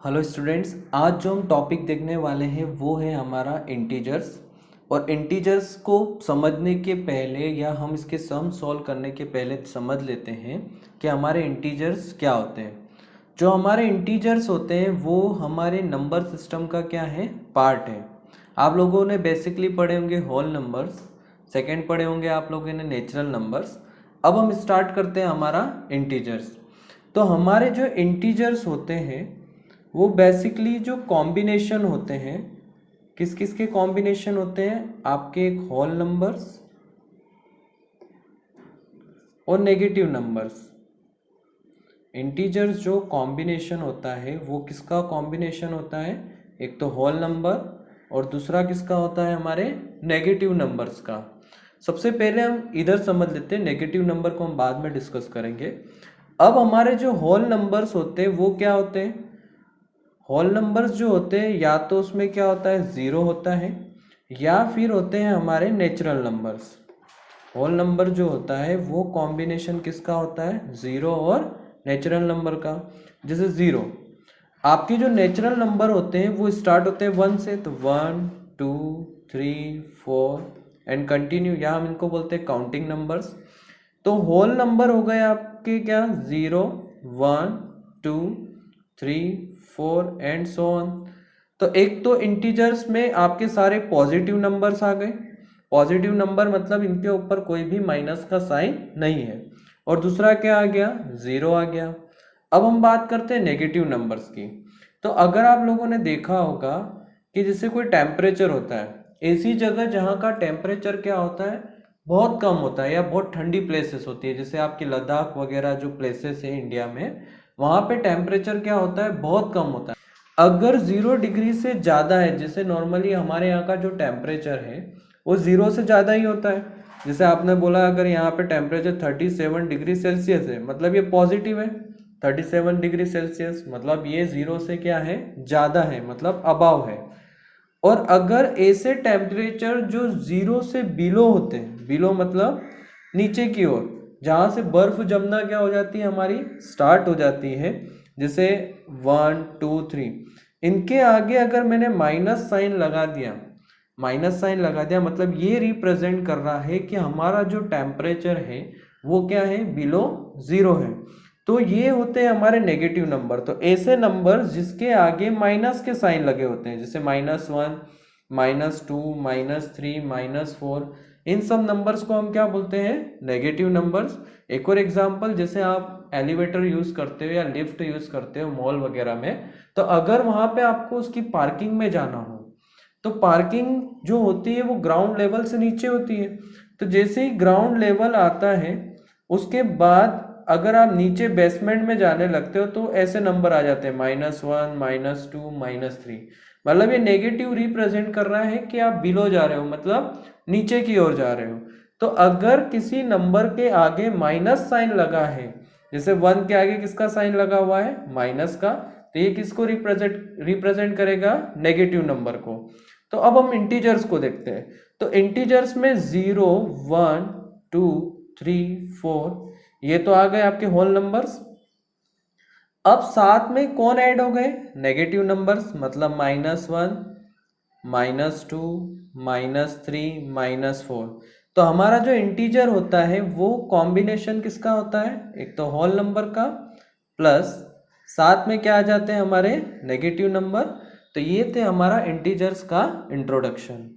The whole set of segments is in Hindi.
हेलो स्टूडेंट्स, आज जो हम टॉपिक देखने वाले हैं वो है हमारा इंटीजर्स। और इंटीजर्स को समझने के पहले या हम इसके सम सॉल्व करने के पहले समझ लेते हैं कि हमारे इंटीजर्स क्या होते हैं। जो हमारे इंटीजर्स होते हैं वो हमारे नंबर सिस्टम का क्या है, पार्ट है। आप लोगों ने बेसिकली पढ़े होंगे होल नंबर्स, सेकेंड पढ़े होंगे आप लोगों ने नेचुरल नंबर्स। अब हम स्टार्ट करते हैं हमारा इंटीजर्स। तो हमारे जो इंटीजर्स होते हैं वो बेसिकली जो कॉम्बिनेशन होते हैं, किस किस के कॉम्बिनेशन होते हैं, आपके एक होल नंबर्स और नेगेटिव नंबर्स। इंटीजर्स जो कॉम्बिनेशन होता है वो किसका कॉम्बिनेशन होता है, एक तो होल नंबर और दूसरा किसका होता है, हमारे नेगेटिव नंबर्स का। सबसे पहले हम इधर समझ लेते हैं, नेगेटिव नंबर को हम बाद में डिस्कस करेंगे। अब हमारे जो होल नंबर्स होते हैं वो क्या होते हैं, होल नंबर्स जो होते हैं या तो उसमें क्या होता है, ज़ीरो होता है या फिर होते हैं हमारे नेचुरल नंबर्स। होल नंबर जो होता है वो कॉम्बिनेशन किसका होता है, ज़ीरो और नेचुरल नंबर का। जैसे ज़ीरो, आपके जो नेचुरल नंबर होते हैं वो स्टार्ट होते हैं वन से, तो 1 2 3 4 एंड कंटिन्यू, या हम इनको बोलते हैं काउंटिंग नंबर्स। तो होल नंबर हो गए आपके क्या, 0 1 2 3 4 एंड सो ऑन। तो एक तो इंटीजर्स में आपके सारे पॉजिटिव नंबर्स आ गए। पॉजिटिव नंबर मतलब इनके ऊपर कोई भी माइनस का साइन नहीं है। और दूसरा क्या आ गया, ज़ीरो आ गया। अब हम बात करते हैं नेगेटिव नंबर्स की। तो अगर आप लोगों ने देखा होगा कि जैसे कोई टेम्परेचर होता है, ऐसी जगह जहाँ का टेम्परेचर क्या होता है, बहुत कम होता है, या बहुत ठंडी प्लेसेस होती है, जैसे आपकी लद्दाख वगैरह जो प्लेसेस है इंडिया में, वहाँ पे टेम्परेचर क्या होता है, बहुत कम होता है। अगर 0 डिग्री से ज़्यादा है, जैसे नॉर्मली हमारे यहाँ का जो टेम्परेचर है वो 0 से ज़्यादा ही होता है। जैसे आपने बोला अगर यहाँ पे टेम्परेचर 37 डिग्री सेल्सियस है, मतलब ये पॉजिटिव है। 37 डिग्री सेल्सियस मतलब ये 0 से क्या है, ज़्यादा है, मतलब अबाव है। और अगर ऐसे टेम्परेचर जो 0 से बिलो होते हैं, बिलो मतलब नीचे की ओर, जहाँ से बर्फ जमना क्या हो जाती है, हमारी स्टार्ट हो जाती है, जैसे 1 2 3, इनके आगे अगर मैंने माइनस साइन लगा दिया, माइनस साइन लगा दिया मतलब ये रिप्रेजेंट कर रहा है कि हमारा जो टेम्परेचर है वो क्या है, बिलो 0 है। तो ये होते हैं हमारे नेगेटिव नंबर। तो ऐसे नंबर जिसके आगे माइनस के साइन लगे होते हैं, जैसे -1 -2 -3 -4, इन सब नंबर्स को हम क्या बोलते हैं, नेगेटिव नंबर्स। एक और एग्जांपल, जैसे आप एलिवेटर यूज करते हो या लिफ्ट यूज करते हो मॉल वगैरह में, तो अगर वहां पे आपको उसकी पार्किंग में जाना हो तो पार्किंग जो होती है वो ग्राउंड लेवल से नीचे होती है। तो जैसे ही ग्राउंड लेवल आता है उसके बाद अगर आप नीचे बेसमेंट में जाने लगते हो तो ऐसे नंबर आ जाते हैं, -1 -2 -3। मतलब ये नेगेटिव रिप्रेजेंट कर रहा है कि आप बिलो जा रहे हो, मतलब नीचे की ओर जा रहे हो। तो अगर किसी नंबर के आगे माइनस साइन लगा है, जैसे 1 के आगे किसका साइन लगा हुआ है, माइनस का, तो ये किसको रिप्रेजेंट करेगा, नेगेटिव नंबर को। तो अब हम इंटीजर्स को देखते हैं। तो इंटीजर्स में 0 1 2 3 4 ये तो आ गए आपके होल नंबर्स। अब साथ में कौन ऐड हो गए, नेगेटिव नंबर्स, मतलब -1 -2 -3 -4। तो हमारा जो इंटीजर होता है वो कॉम्बिनेशन किसका होता है, एक तो होल नंबर का प्लस साथ में क्या आ जाते हैं, हमारे नेगेटिव नंबर। तो ये थे हमारा इंटीजर्स का इंट्रोडक्शन।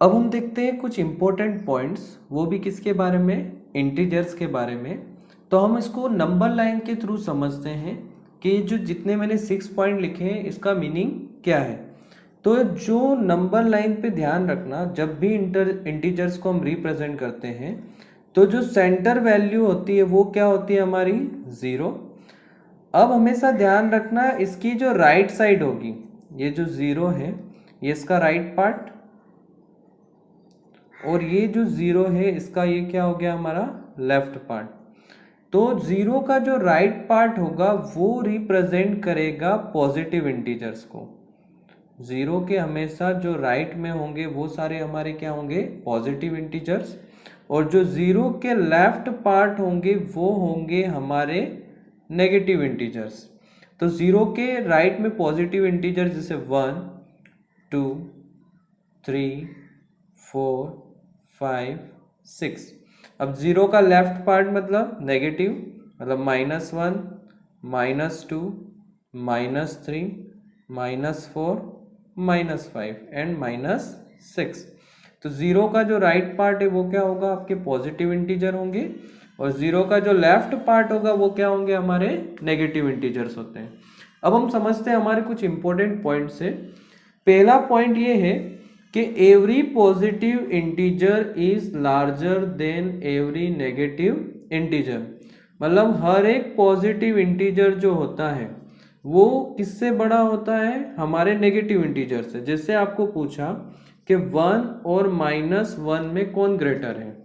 अब हम देखते हैं कुछ इंपॉर्टेंट पॉइंट्स, वो भी किसके बारे में, इंटीजर्स के बारे में। तो हम इसको नंबर लाइन के थ्रू समझते हैं कि जो जितने मैंने 6 पॉइंट लिखे हैं इसका मीनिंग क्या है। तो जो नंबर लाइन पे ध्यान रखना, जब भी इंटीजर्स को हम रिप्रेजेंट करते हैं तो जो सेंटर वैल्यू होती है वो क्या होती है, हमारी 0। अब हमेशा ध्यान रखना इसकी जो राइट साइड होगी, ये जो 0 है ये इसका राइट पार्ट, और ये जो 0 है इसका ये क्या हो गया, हमारा लेफ्ट पार्ट। तो 0 का जो राइट पार्ट होगा वो रिप्रेजेंट करेगा पॉजिटिव इंटीजर्स को। 0 के हमेशा जो राइट में होंगे वो सारे हमारे क्या होंगे, पॉजिटिव इंटीजर्स। और जो 0 के लेफ्ट पार्ट होंगे वो होंगे हमारे नेगेटिव इंटीजर्स। तो जीरो के राइट में पॉजिटिव इंटीजर जैसे 1, 2, 3, 4, 5, 6। अब जीरो का लेफ्ट पार्ट मतलब नेगेटिव, मतलब -1, -2, -3, -4, -5 एंड -6। तो जीरो का जो राइट पार्ट है वो क्या होगा, आपके पॉजिटिव इंटीजर होंगे, और जीरो का जो लेफ्ट पार्ट होगा वो क्या होंगे, हमारे नेगेटिव इंटीजर्स होते हैं। अब हम समझते हैं हमारे कुछ इंपॉर्टेंट पॉइंट्स है। पहला पॉइंट ये है कि every positive integer is larger than every negative integer. मतलब हर एक पॉजिटिव इंटीजर जो होता है वो किससे बड़ा होता है, हमारे नेगेटिव इंटीजर से। जैसे आपको पूछा कि 1 और -1 में कौन ग्रेटर है,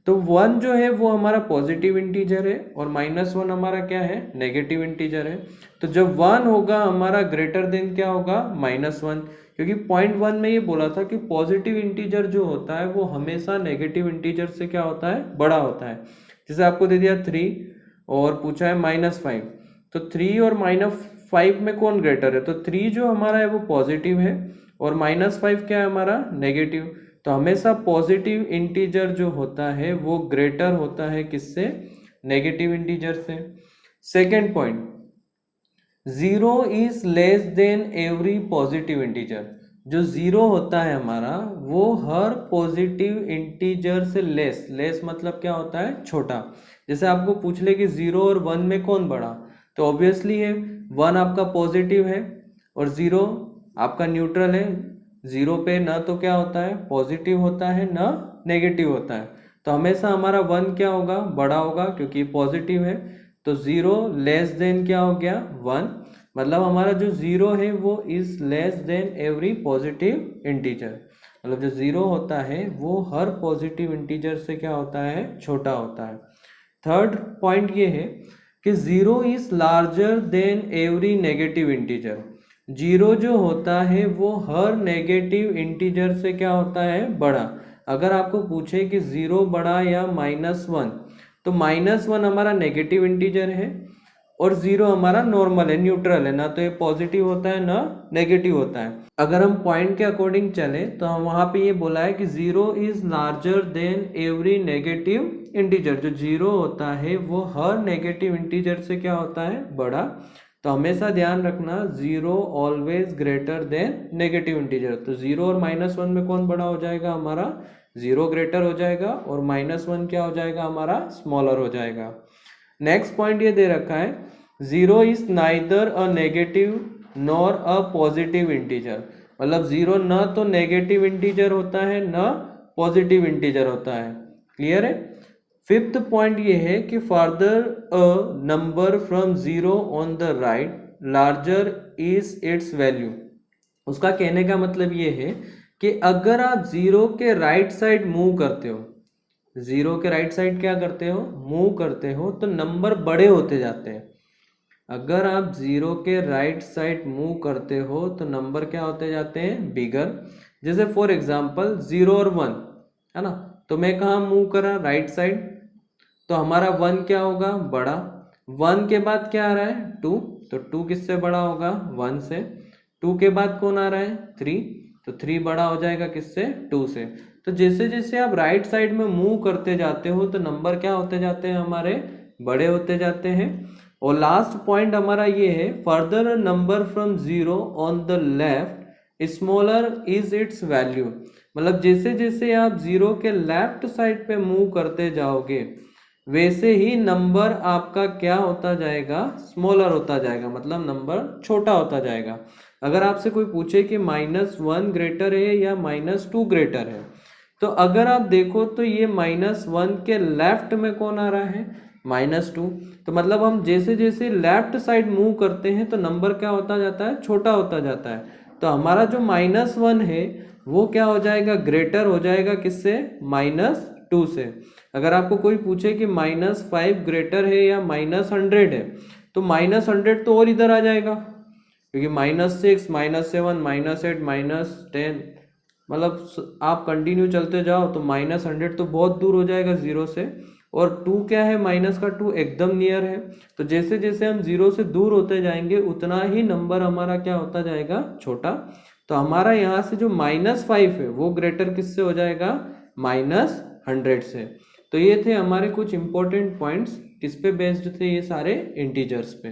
तो 1 जो है वो हमारा पॉजिटिव इंटीजर है और -1 हमारा क्या है, नेगेटिव इंटीजर है। तो जब 1 होगा हमारा ग्रेटर देन क्या होगा, -1, क्योंकि पॉइंट 1 में ये बोला था कि पॉजिटिव इंटीजर जो होता है वो हमेशा नेगेटिव इंटीजर से क्या होता है, बड़ा होता है। जैसे आपको दे दिया 3 और पूछा है -5, तो 3 और -5 में कौन ग्रेटर है, तो 3 जो हमारा है वो पॉजिटिव है और -5 क्या है हमारा, नेगेटिव। तो हमेशा पॉजिटिव इंटीजर जो होता है वो ग्रेटर होता है किससे, नेगेटिव इंटीजर से। Second point, zero is less than every positive integer. जो जीरो होता है हमारा वो हर पॉजिटिव इंटीजर से लेस मतलब क्या होता है, छोटा। जैसे आपको पूछ ले कि 0 और 1 में कौन बड़ा, तो ऑब्वियसली है 1 आपका पॉजिटिव है और 0 आपका न्यूट्रल है। 0 पे ना तो क्या होता है, पॉजिटिव होता है, ना नेगेटिव होता है। तो हमेशा हमारा 1 क्या होगा, बड़ा होगा, क्योंकि पॉजिटिव है। तो 0 लेस देन क्या हो गया, 1। मतलब हमारा जो 0 है वो is less than every positive integer. मतलब जो 0 होता है वो हर पॉजिटिव इंटीजर से क्या होता है, छोटा होता है। थर्ड पॉइंट ये है कि 0 is larger than every negative integer. 0 जो होता है वो हर नेगेटिव इंटीजर से क्या होता है, बड़ा। अगर आपको पूछे कि 0 बड़ा या -1, तो -1 हमारा नेगेटिव इंटीजर है और 0 हमारा नॉर्मल है, न्यूट्रल है, ना तो ये पॉजिटिव होता है ना नेगेटिव होता है। अगर हम पॉइंट के अकॉर्डिंग चले तो हम वहां पे ये बोला है कि 0 is larger than every negative integer. जो 0 होता है वो हर नेगेटिव इंटीजर से क्या होता है, बड़ा। तो हमेशा ध्यान रखना 0 always greater than negative integer. तो 0 और -1 में कौन बड़ा हो जाएगा, हमारा 0 ग्रेटर हो जाएगा और -1 क्या हो जाएगा, हमारा स्मॉलर हो जाएगा। नेक्स्ट पॉइंट ये दे रखा है, 0 is neither a negative nor a positive integer. मतलब 0 न तो नेगेटिव इंटीजर होता है न पॉजिटिव इंटीजर होता है। क्लियर है। फिफ्थ पॉइंट ये है कि farther a number from 0 on the right larger is it's value. उसका कहने का मतलब ये है कि अगर आप 0 के राइट साइड मूव करते हो, 0 के राइट साइड क्या करते हो, मूव करते हो, तो नंबर बड़े होते जाते हैं। अगर आप 0 के राइट साइड मूव करते हो तो नंबर क्या होते जाते हैं, बिगर। जैसे फॉर एग्जांपल 0 और 1 है ना, तो मैं कहाँ मूव करा, राइट साइड, तो हमारा 1 क्या होगा, बड़ा। 1 के बाद क्या आ रहा है, 2, तो 2 किससे बड़ा होगा, 1 से। 2 के बाद कौन आ रहा है, 3, तो 3 बड़ा हो जाएगा किससे, 2 से। तो जैसे जैसे आप राइट साइड में मूव करते जाते हो तो नंबर क्या होते जाते हैं, हमारे बड़े होते जाते हैं। और लास्ट पॉइंट हमारा ये है, further number from 0 on the left smaller is it's value. मतलब जैसे जैसे आप 0 के लेफ्ट साइड पे मूव करते जाओगे वैसे ही नंबर आपका क्या होता जाएगा, स्मॉलर होता जाएगा, मतलब नंबर छोटा होता जाएगा। अगर आपसे कोई पूछे कि -1 ग्रेटर है या -2 ग्रेटर है, तो अगर आप देखो तो ये -1 के लेफ्ट में कौन आ रहा है, -2। तो मतलब हम जैसे जैसे लेफ्ट साइड मूव करते हैं तो नंबर क्या होता जाता है, छोटा होता जाता है। तो हमारा जो -1 है वो क्या हो जाएगा, ग्रेटर हो जाएगा किससे, -2 से। अगर आपको कोई पूछे कि -5 ग्रेटर है या -100 है, तो -100 तो और इधर आ जाएगा, क्योंकि -6, -7, -8, -10, मतलब आप कंटिन्यू चलते जाओ तो -100 तो बहुत दूर हो जाएगा 0 से। और 2 क्या है, माइनस का 2 एकदम नियर है। तो जैसे जैसे हम 0 से दूर होते जाएंगे उतना ही नंबर हमारा क्या होता जाएगा, छोटा। तो हमारा यहाँ से जो -5 है वो ग्रेटर किससे हो जाएगा, -100 से। तो ये थे हमारे कुछ इंपॉर्टेंट पॉइंट्स, किस पे बेस्ड थे ये सारे, इंटीजर्स पे।